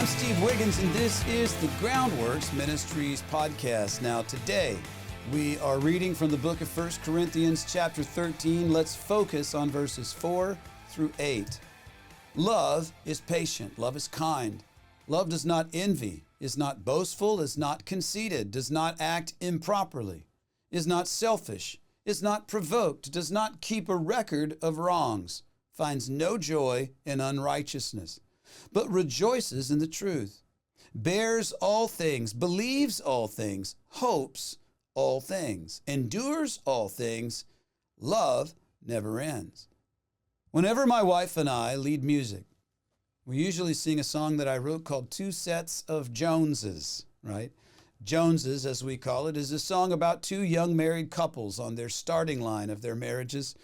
I'm Steve Wiggins, and this is the Groundworks Ministries podcast. Now, today, we are reading from the book of 1 Corinthians chapter 13. Let's focus on verses 4 through 8. Love is patient. Love is kind. Love does not envy, is not boastful, is not conceited, does not act improperly, is not selfish, is not provoked, does not keep a record of wrongs, finds no joy in unrighteousness, but rejoices in the truth, bears all things, believes all things, hopes all things, endures all things. Love never ends. Whenever my wife and I lead music, we usually sing a song that I wrote called Two Sets of Joneses, right? Joneses, as we call it, is a song about two young married couples on their starting line of their marriages.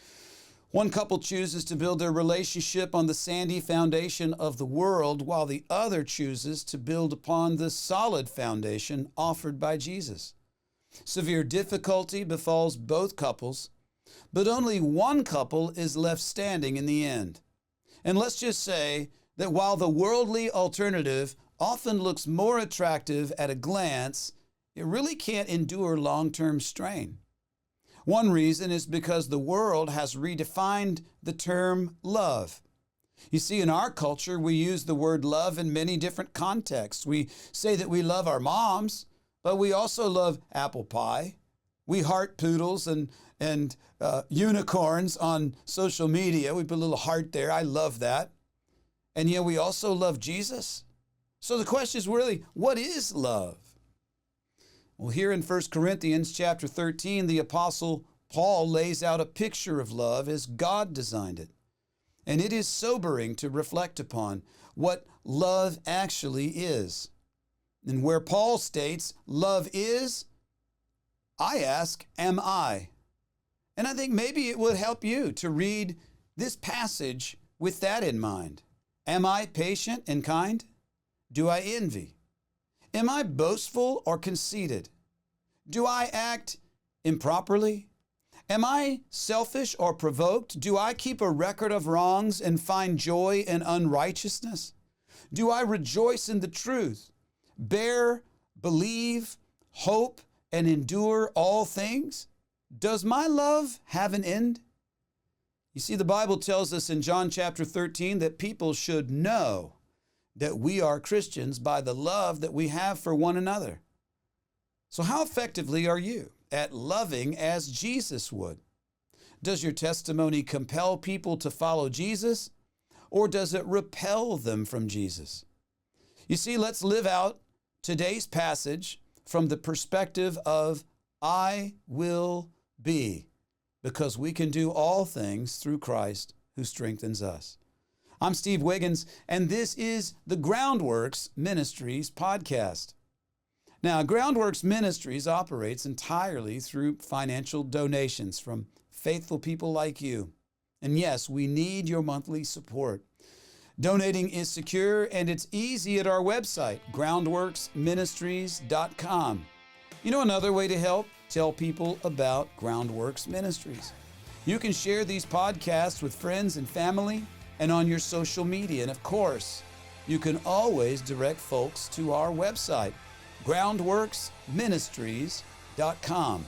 One couple chooses to build their relationship on the sandy foundation of the world, while the other chooses to build upon the solid foundation offered by Jesus. Severe difficulty befalls both couples, but only one couple is left standing in the end. And let's just say that while the worldly alternative often looks more attractive at a glance, it really can't endure long-term strain. One reason is because the world has redefined the term love. You see, in our culture, we use the word love in many different contexts. We say that we love our moms, but we also love apple pie. We heart poodles and unicorns on social media. We put a little heart there. I love that. And yet we also love Jesus. So the question is really, what is love? Well, here in 1 Corinthians chapter 13, the Apostle Paul lays out a picture of love as God designed it. And it is sobering to reflect upon what love actually is. And where Paul states, love is, I ask, am I? And I think maybe it would help you to read this passage with that in mind. Am I patient and kind? Do I envy? Am I boastful or conceited? Do I act improperly? Am I selfish or provoked? Do I keep a record of wrongs and find joy in unrighteousness? Do I rejoice in the truth, bear, believe, hope, and endure all things? Does my love have an end? You see, the Bible tells us in John chapter 13 that people should know that we are Christians by the love that we have for one another. So how effectively are you at loving as Jesus would? Does your testimony compel people to follow Jesus, or does it repel them from Jesus? You see, let's live out today's passage from the perspective of I will be, because we can do all things through Christ who strengthens us. I'm Steve Wiggins, and this is the Groundworks Ministries podcast. Now, Groundworks Ministries operates entirely through financial donations from faithful people like you. And yes, we need your monthly support. Donating is secure and it's easy at our website, groundworksministries.com. You know another way to help? Tell people about Groundworks Ministries. You can share these podcasts with friends and family and on your social media. And of course, you can always direct folks to our website, groundworksministries.com.